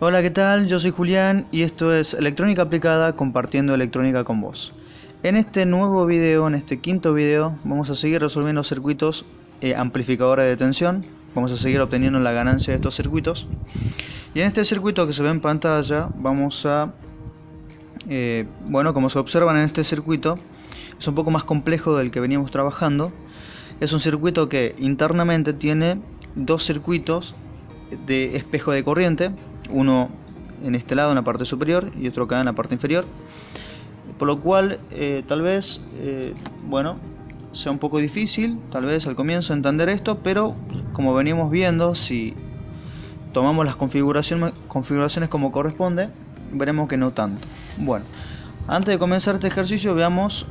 Hola, ¿qué tal? Yo soy Julián y esto es Electrónica Aplicada, compartiendo electrónica con vos. En este nuevo video, en este quinto video, vamos a seguir resolviendo circuitos amplificadores de tensión. Vamos a seguir obteniendo la ganancia de estos circuitos. Y en este circuito que se ve en pantalla, vamos a... bueno, como se observan en este circuito, es un poco más complejo del que veníamos trabajando. Es un circuito que internamente tiene dos circuitos de espejo de corriente, uno en este lado en la parte superior y otro acá en la parte inferior, por lo cual tal vez bueno, sea un poco difícil tal vez al comienzo entender esto, pero como venimos viendo, si tomamos las configuraciones como corresponde, veremos que no tanto. Bueno, antes de comenzar este ejercicio, veamos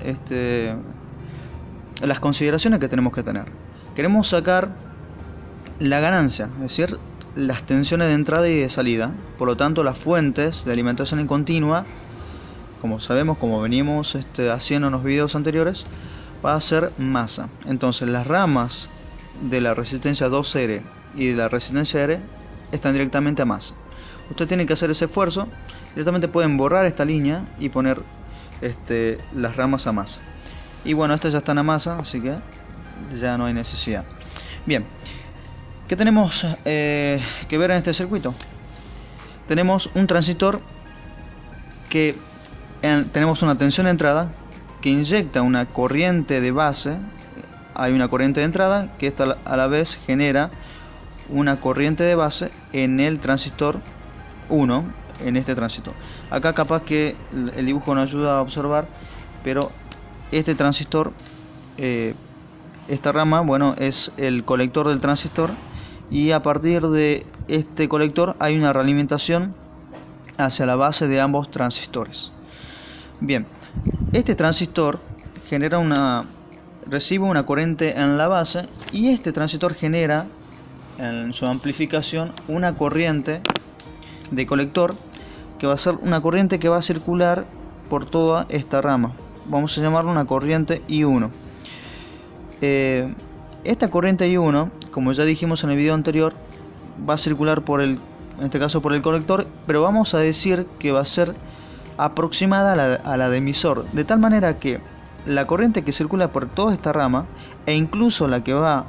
las consideraciones que tenemos que tener. Queremos sacar la ganancia, es decir, las tensiones de entrada y de salida. Por lo tanto, las fuentes de alimentación en continua, como sabemos, como venimos haciendo en los videos anteriores, va a ser masa. Entonces las ramas de la resistencia 2R y de la resistencia R están directamente a masa. Usted tiene que hacer ese esfuerzo. Directamente pueden borrar esta línea y poner las ramas a masa. Y bueno, estas ya están a masa, así que ya no hay necesidad. Bien, ¿qué tenemos que ver en este circuito? Tenemos un transistor que tenemos una tensión de entrada que inyecta una corriente de base. Hay una corriente de entrada que esta a la vez genera una corriente de base en el transistor 1, en este transistor. Acá capaz que el dibujo no ayuda a observar, pero este transistor, esta rama, bueno, es el colector del transistor. Y a partir de este colector hay una realimentación hacia la base de ambos transistores. Bien, este transistor recibe una corriente en la base, y este transistor genera en su amplificación una corriente de colector que va a ser una corriente que va a circular por toda esta rama. Vamos a llamarla una corriente I1. Esta corriente I1, como ya dijimos en el video anterior, va a circular en este caso por el colector, pero vamos a decir que va a ser aproximada a la de emisor, de tal manera que la corriente que circula por toda esta rama, e incluso la que va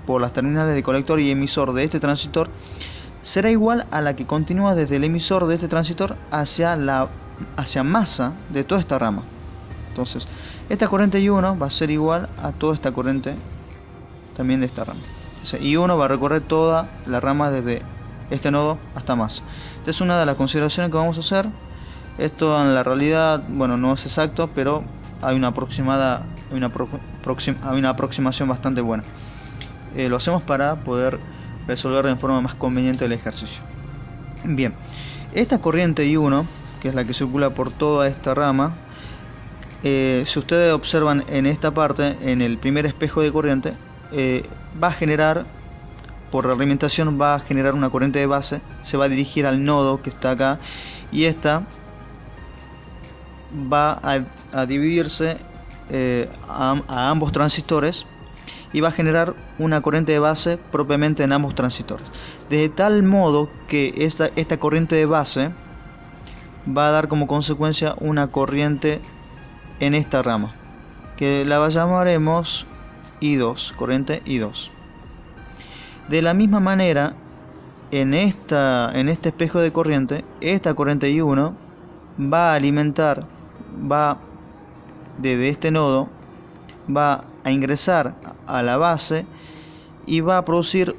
por las terminales de colector y emisor de este transistor, será igual a la que continúa desde el emisor de este transistor hacia masa de toda esta rama. Entonces, esta corriente I1 va a ser igual a toda esta corriente también de esta rama. O sea, I1 va a recorrer toda la rama desde este nodo hasta masa. Esta es una de las consideraciones que vamos a hacer. Esto en la realidad, bueno, no es exacto, pero hay una aproximación bastante buena. Lo hacemos para poder resolver de forma más conveniente el ejercicio. Bien, esta corriente I1, que es la que circula por toda esta rama, si ustedes observan en esta parte, en el primer espejo de corriente, va a generar, por realimentación, va a generar una corriente de base, se va a dirigir al nodo que está acá, y esta va a dividirse a ambos transistores, y va a generar una corriente de base propiamente en ambos transistores, de tal modo que esta corriente de base va a dar como consecuencia una corriente en esta rama, que la llamaremos I2, corriente I2. De la misma manera, en este espejo de corriente, esta corriente I1 va a alimentar, desde este nodo, va a ingresar a la base y va a producir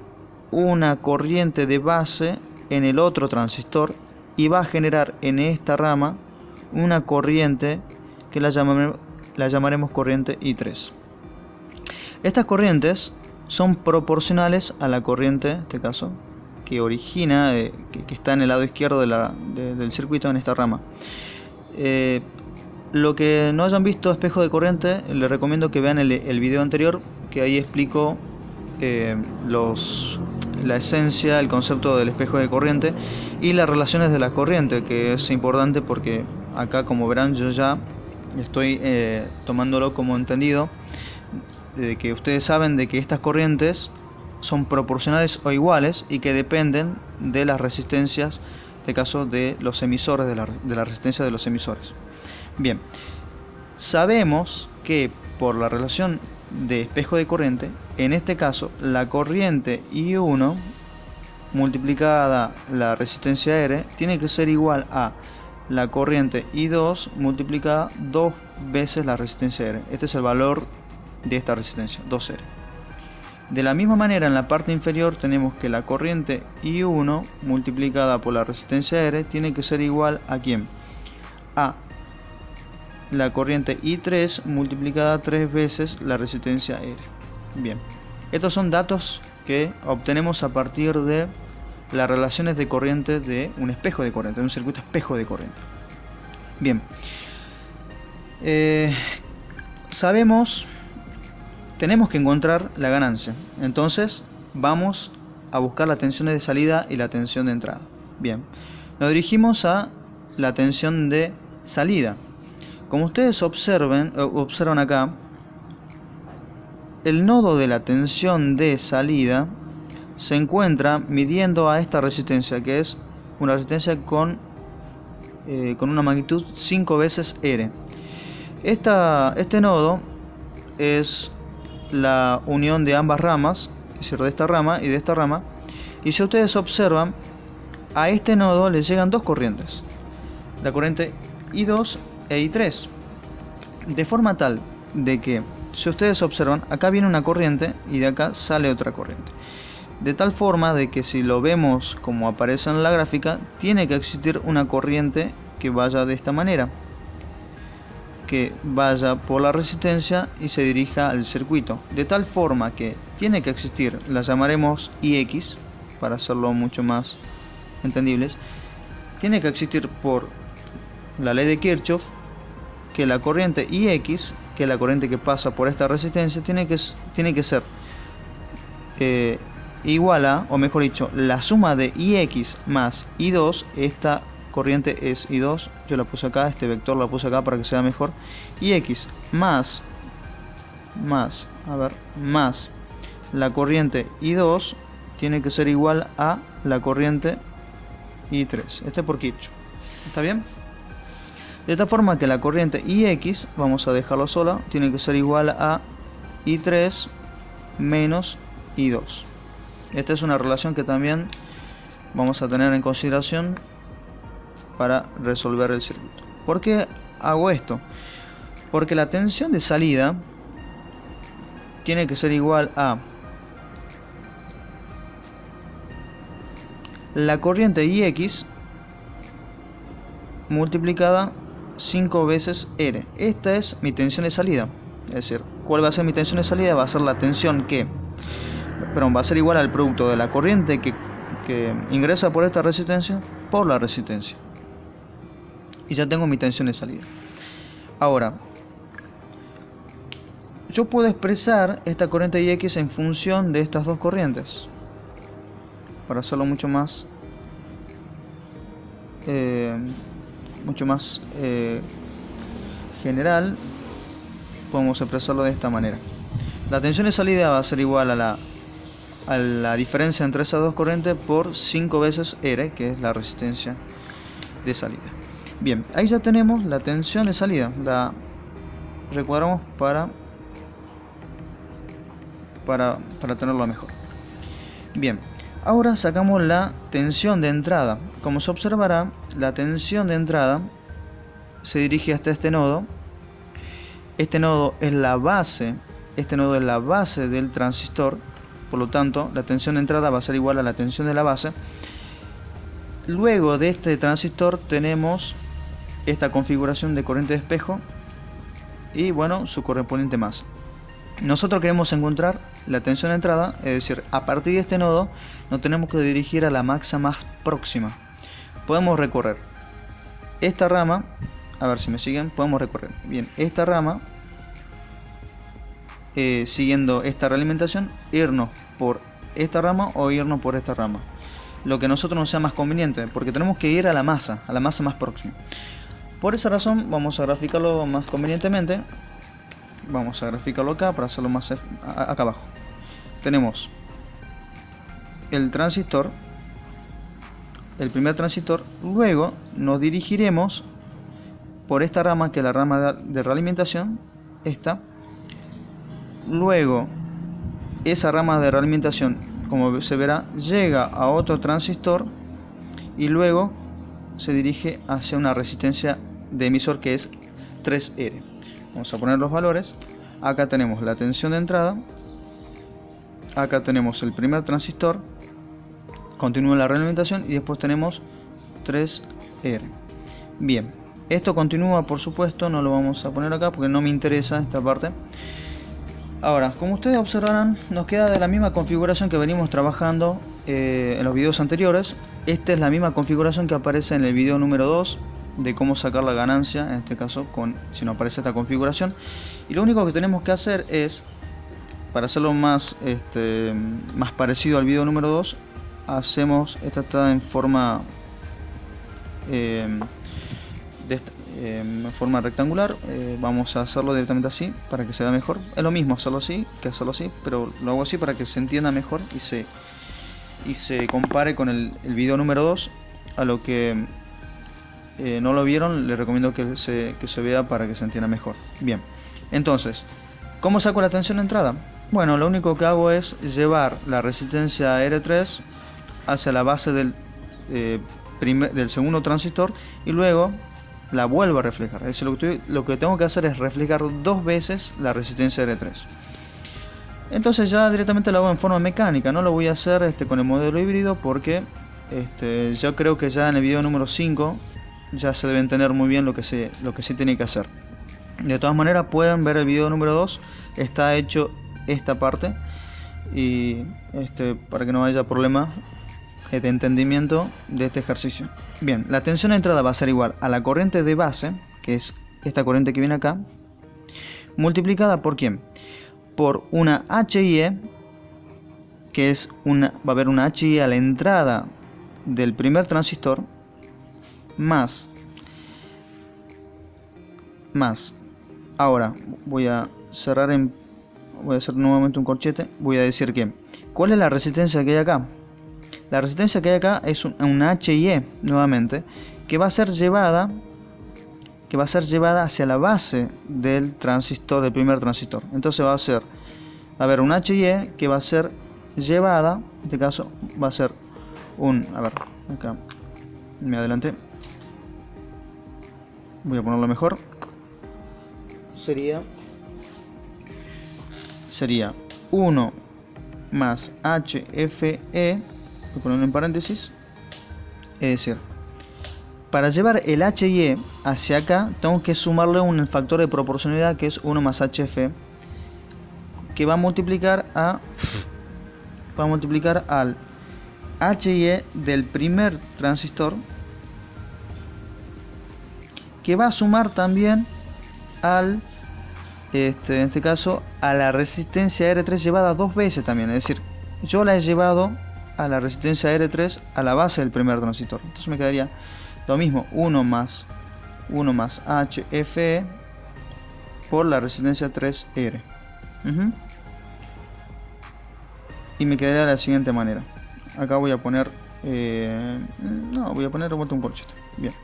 una corriente de base en el otro transistor, y va a generar en esta rama una corriente que la llamaremos corriente I3. Estas corrientes son proporcionales a la corriente, en este caso, que origina, que está en el lado izquierdo del circuito, en esta rama. Lo que no hayan visto espejo de corriente, les recomiendo que vean el video anterior, que ahí explico la esencia, el concepto del espejo de corriente y las relaciones de la corriente, que es importante porque acá, como verán, yo ya estoy tomándolo como entendido, de que ustedes saben de que estas corrientes son proporcionales o iguales y que dependen de las resistencias, en este caso de los emisores, de la resistencia de los emisores. Bien, sabemos que por la relación de espejo de corriente, en este caso la corriente I1 multiplicada la resistencia R tiene que ser igual a la corriente I2 multiplicada 2 veces la resistencia R. Este es el valor de esta resistencia, 2R. De la misma manera, en la parte inferior tenemos que la corriente I1 multiplicada por la resistencia R tiene que ser igual a ¿quién? A la corriente I3 multiplicada 3 veces la resistencia R. Bien, estos son datos que obtenemos a partir de las relaciones de corriente de un espejo de corriente, de un circuito espejo de corriente. Bien, sabemos, tenemos que encontrar la ganancia, entonces vamos a buscar la tensión de salida y la tensión de entrada. Bien, nos dirigimos a la tensión de salida. Como ustedes observan acá, el nodo de la tensión de salida se encuentra midiendo a esta resistencia, que es una resistencia con una magnitud 5 veces R. Este nodo es la unión de ambas ramas, es decir, de esta rama y de esta rama, y si ustedes observan, a este nodo le llegan dos corrientes, la corriente I2 e I3, de forma tal de que, si ustedes observan, acá viene una corriente y de acá sale otra corriente, de tal forma de que si lo vemos como aparece en la gráfica, tiene que existir una corriente que vaya de esta manera, que vaya por la resistencia y se dirija al circuito, de tal forma que tiene que existir, la llamaremos IX para hacerlo mucho más entendibles, tiene que existir por la ley de Kirchhoff que la corriente IX, que es la corriente que pasa por esta resistencia, tiene que ser igual a, o mejor dicho, la suma de IX más I2. Esta corriente es I2, yo la puse acá, este vector la puse acá para que sea mejor, IX más la corriente I2 tiene que ser igual a la corriente I3, este por Kirchhoff, ¿está bien? De tal forma que la corriente IX, vamos a dejarlo sola, tiene que ser igual a I3 menos I2. Esta es una relación que también vamos a tener en consideración para resolver el circuito. ¿Por qué hago esto? Porque la tensión de salida tiene que ser igual a la corriente IX multiplicada 5 veces R. Esta es mi tensión de salida. Es decir, ¿cuál va a ser mi tensión de salida? Va a ser la tensión va a ser igual al producto de la corriente que ingresa por esta resistencia por la resistencia. Y ya tengo mi tensión de salida. Ahora, yo puedo expresar esta corriente IX en función de estas dos corrientes. Para hacerlo mucho más general, podemos expresarlo de esta manera. La tensión de salida va a ser igual a la diferencia entre esas dos corrientes por 5 veces R, que es la resistencia de salida. Bien, ahí ya tenemos la tensión de salida. La recuadramos para tenerlo mejor. Bien, ahora sacamos la tensión de entrada. Como se observará, la tensión de entrada se dirige hasta este nodo. Este nodo es la base del transistor. Por lo tanto, la tensión de entrada va a ser igual a la tensión de la base. Luego de este transistor tenemos esta configuración de corriente de espejo y bueno, su correspondiente masa. Nosotros queremos encontrar la tensión de entrada, es decir, a partir de este nodo nos tenemos que dirigir a la masa más próxima. Podemos recorrer esta rama, a ver si me siguen, podemos recorrer bien esta rama, siguiendo esta realimentación, irnos por esta rama o irnos por esta rama, lo que a nosotros nos sea más conveniente, porque tenemos que ir a la masa más próxima. Por esa razón vamos a graficarlo más convenientemente. Vamos a graficarlo acá para hacerlo más acá abajo. Tenemos el transistor, el primer transistor. Luego nos dirigiremos por esta rama, que es la rama de realimentación, esta. Luego esa rama de realimentación, como se verá, llega a otro transistor y luego se dirige hacia una resistencia de emisor que es 3R. Vamos a poner los valores. Acá tenemos la tensión de entrada, acá tenemos el primer transistor, continúa la realimentación y después tenemos 3R. Bien, esto continúa, por supuesto, no lo vamos a poner acá porque no me interesa esta parte. Ahora, como ustedes observarán, nos queda de la misma configuración que venimos trabajando en los videos anteriores. Esta es la misma configuración que aparece en el video número 2 de cómo sacar la ganancia, en este caso si no aparece esta configuración. Y lo único que tenemos que hacer es, para hacerlo más parecido al video número 2, hacemos, esta está en forma rectangular, vamos a hacerlo directamente así para que se vea mejor. Es lo mismo hacerlo así que hacerlo así, pero lo hago así para que se entienda mejor y se compare con el video número 2. A lo que no lo vieron, les recomiendo que se vea para que se entienda mejor. Bien, entonces, ¿cómo saco la tensión de entrada? Bueno, lo único que hago es llevar la resistencia R3 hacia la base del segundo transistor y luego la vuelvo a reflejar. Es decir, lo que tengo que hacer es reflejar 2 veces la resistencia R3. Entonces ya directamente lo hago en forma mecánica, no lo voy a hacer con el modelo híbrido porque yo creo que ya en el video número 5 ya se deben tener muy bien lo que se tiene que hacer. De todas maneras pueden ver el video número 2, está hecho esta parte y para que no haya problema de entendimiento de este ejercicio. Bien, la tensión de entrada va a ser igual a la corriente de base, que es esta corriente que viene acá, multiplicada por ¿quién? Por una HIE, que es va a haber una HIE a la entrada del primer transistor, más. Ahora voy a hacer nuevamente un corchete. Voy a decir que ¿cuál es la resistencia que hay acá? La resistencia que hay acá es una HIE nuevamente, que va a ser llevada hacia la base del transistor, del primer transistor. Entonces va a haber un HIE que va a ser llevada, en este caso va a ser acá me adelanté, voy a ponerlo mejor, sería 1 más HFE, voy a ponerlo en paréntesis, es decir, para llevar el HIE hacia acá tengo que sumarle un factor de proporcionalidad que es 1 más HFE, que va a multiplicar al HIE del primer transistor, que va a sumar también en este caso a la resistencia R3 llevada 2 veces también. Es decir, yo la he llevado a la resistencia R3 a la base del primer transistor. Entonces me quedaría lo mismo, 1 más HFE por la resistencia 3R. Y me quedaría de la siguiente manera. Acá voy a poner un corchete. Bien,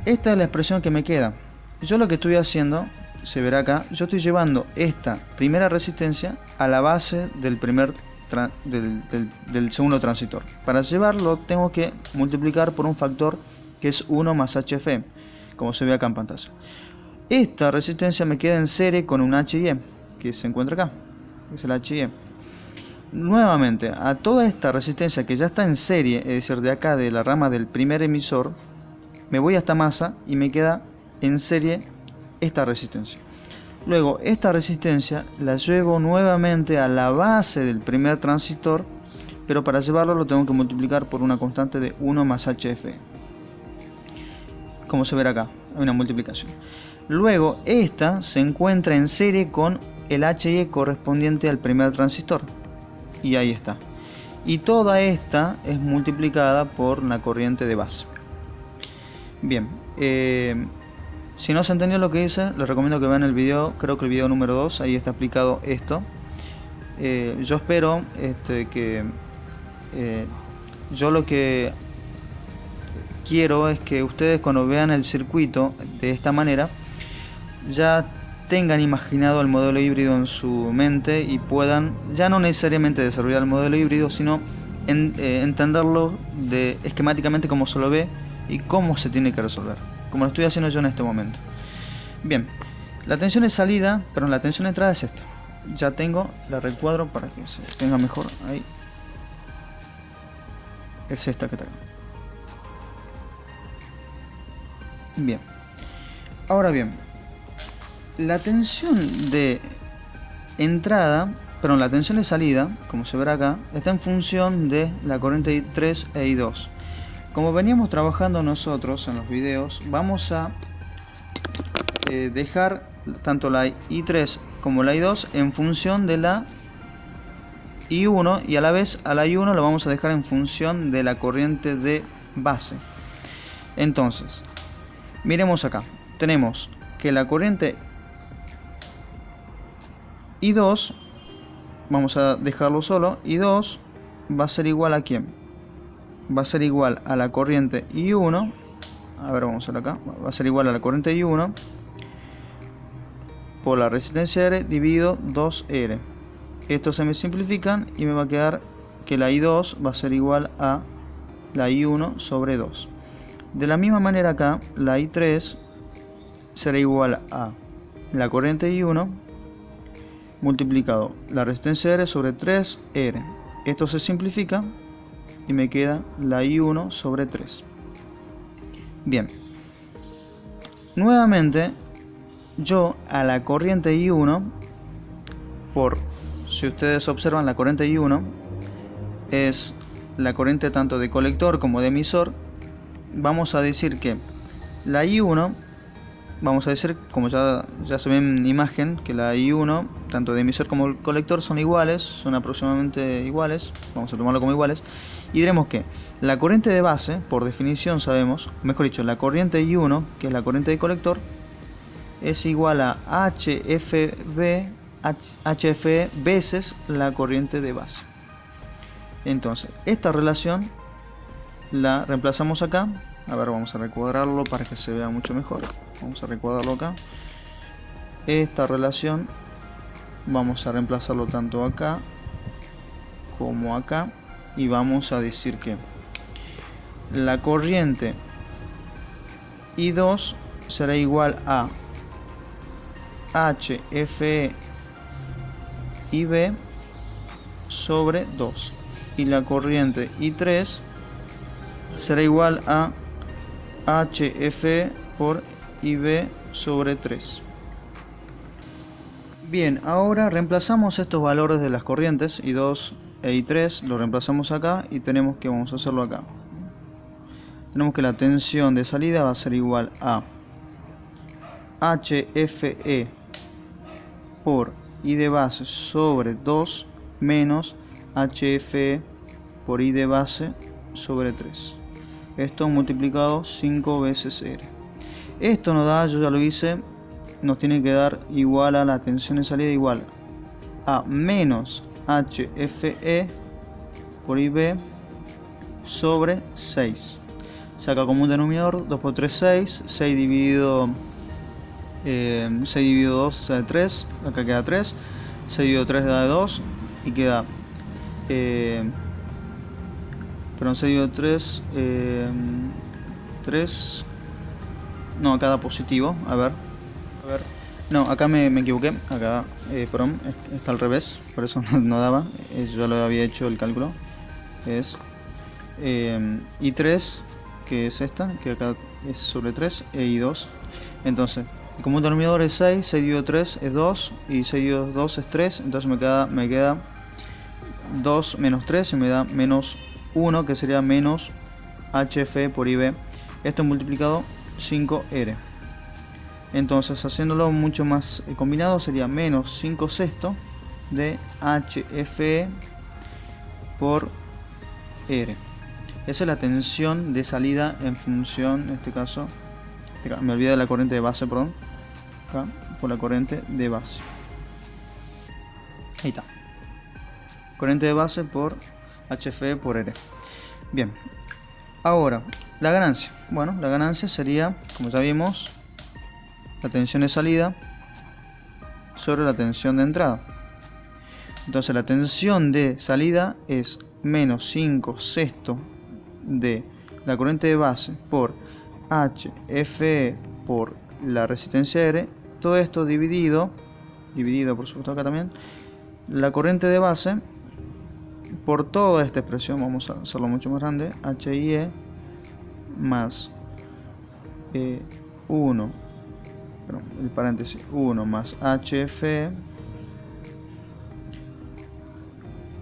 esta es la expresión que me queda. Yo lo que estoy haciendo, se verá acá, yo estoy llevando esta primera resistencia a la base del del segundo transistor. Para llevarlo tengo que multiplicar por un factor que es 1 más HFE, como se ve acá en pantalla. Esta resistencia me queda en serie con un HIE que se encuentra acá, que es el HIE. Nuevamente, a toda esta resistencia que ya está en serie, es decir, de acá de la rama del primer emisor, me voy a esta masa y me queda en serie esta resistencia. Luego esta resistencia la llevo nuevamente a la base del primer transistor, pero para llevarlo lo tengo que multiplicar por una constante de 1 más HFE. Como se verá acá, hay una multiplicación. Luego esta se encuentra en serie con el HIE correspondiente al primer transistor. Y ahí está. Y toda esta es multiplicada por la corriente de base. Bien, si no se entendió lo que hice, les recomiendo que vean el video, creo que el video número 2, ahí está explicado esto. yo espero que yo lo que quiero es que ustedes, cuando vean el circuito de esta manera, ya tengan imaginado el modelo híbrido en su mente y puedan ya no necesariamente desarrollar el modelo híbrido, sino entenderlo esquemáticamente cómo se lo ve y cómo se tiene que resolver, como lo estoy haciendo yo en este momento. Bien, la tensión de salida, pero la tensión de entrada es esta. Ya tengo, la recuadro para que se tenga mejor ahí. Es esta que está acá. Bien, ahora bien, la tensión de entrada, perdón, la tensión de salida, como se verá acá, está en función de la corriente I3 e I2. Como veníamos trabajando nosotros en los videos, vamos a dejar tanto la I3 como la I2 en función de la I1, y a la vez a la I1 lo vamos a dejar en función de la corriente de base. Entonces, miremos acá, tenemos que la corriente I2, vamos a dejarlo solo, I2 va a ser igual a ¿quién? Va a ser igual a la corriente I1, a ver, vamos a ver acá, va a ser igual a la corriente I1 por la resistencia R dividido 2R. Estos se me simplifican y me va a quedar que la I2 va a ser igual a la I1 sobre 2. De la misma manera acá, la I3 será igual a la corriente I1 multiplicado la resistencia R sobre 3R. Esto se simplifica y me queda la I1 sobre 3. Bien, nuevamente yo a la corriente I1, si ustedes observan, la corriente I1 es la corriente tanto de colector como de emisor. Vamos a decir que la I1, vamos a decir, como ya se ve en imagen, que la I1 tanto de emisor como colector son iguales, son aproximadamente iguales, vamos a tomarlo como iguales, y diremos que la corriente de base, por definición sabemos, mejor dicho, la corriente I1, que es la corriente de colector, es igual a HFE veces la corriente de base. Entonces, esta relación la reemplazamos acá. A ver, vamos a recuadrarlo para que se vea mucho mejor. Vamos a recuadrarlo acá. Esta relación vamos a reemplazarlo tanto acá como acá. Y vamos a decir que la corriente I2 será igual a HFE IB sobre 2. Y la corriente I3 será igual a HFE por IB sobre 3. Bien, ahora reemplazamos estos valores de las corrientes I2 e I3, lo reemplazamos acá y tenemos que, vamos a hacerlo acá. Tenemos que la tensión de salida va a ser igual a HFE por I de base sobre 2 menos HFE por I de base sobre 3. Esto multiplicado 5 veces R. Esto nos da, yo ya lo hice, nos tiene que dar igual a la tensión de salida igual a menos HFE por IB sobre 6. Saca como un denominador 2 por 3, 6. 6 dividido 2 sale 3. Acá queda 3. 6 dividido 3 da 2. Y queda perdón, 6 dividido 3 3. No, acá da positivo. A ver. No, acá me equivoqué. Acá, perdón, está al revés. Por eso no daba. Yo lo había hecho el cálculo. Es I3, que es esta, que acá es sobre 3, e I2. Entonces, el común denominador es 6, 6 dividido 3 es 2, y 6 dividido 2 es 3. Entonces me queda 2 menos 3 y me da menos 1, que sería menos HF por IB. Esto multiplicado 5R. Entonces, haciéndolo mucho más combinado, sería menos 5 sextos de HFE por R. Esa es la tensión de salida en función, en este caso, me olvidé de la corriente de base, perdón, acá, por la corriente de base. Ahí está. corriente de base por HFE por R. Bien, ahora la ganancia. Bueno, la ganancia sería, como ya vimos, la tensión de salida sobre la tensión de entrada. Entonces la tensión de salida es menos 5 sextos de la corriente de base por HFE por la resistencia R. Todo esto dividido por supuesto acá también, la corriente de base por toda esta expresión. Vamos a hacerlo mucho más grande, HIE más 1, el paréntesis 1 más HFE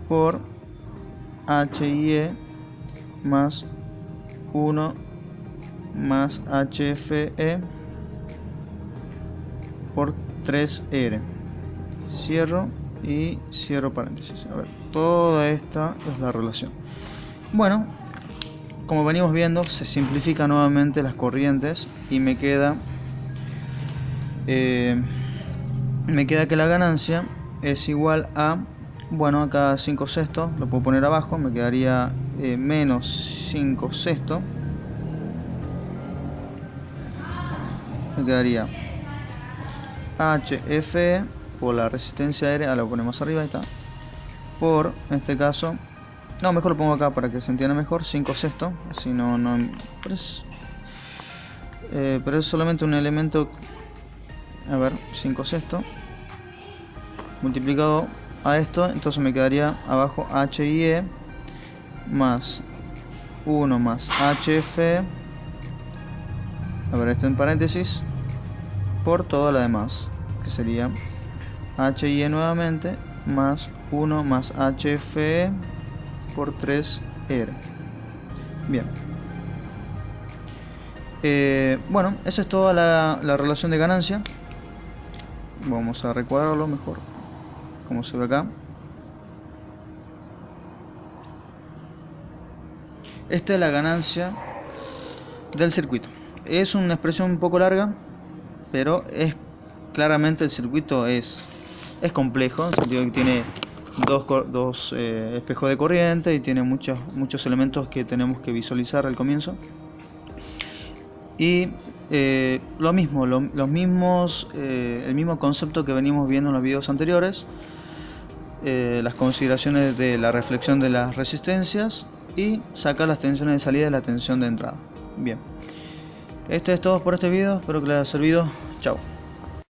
por HIE más 1 más HFE por 3R. Cierro y cierro paréntesis. A ver, toda esta es la relación. Bueno, como venimos viendo, se simplifica nuevamente las corrientes y me queda que la ganancia es igual a, bueno, acá 5 sextos, lo puedo poner abajo, me quedaría menos 5 sextos, me quedaría HFE por la resistencia R, lo ponemos arriba, ahí está, por, en este caso, no, mejor lo pongo acá para que se entienda mejor, 5 sextos, así pero es solamente un elemento, a ver, 5 sextos, multiplicado a esto, entonces me quedaría abajo HIE más 1 más HFE, a ver, esto en paréntesis, por toda la demás, que sería HIE nuevamente más 1 más HFE por 3R. Bien, bueno, esa es toda la relación de ganancia. Vamos a recuadrarlo mejor, como se ve acá. Esta es la ganancia del circuito. Es una expresión un poco larga, pero claramente el circuito es complejo, en el sentido que tiene dos espejos de corriente y tiene muchos elementos que tenemos que visualizar al comienzo. Y el mismo concepto que venimos viendo en los videos anteriores, las consideraciones de la reflexión de las resistencias y sacar las tensiones de salida de la tensión de entrada. Bien, esto es todo por este video, espero que les haya servido. Chao.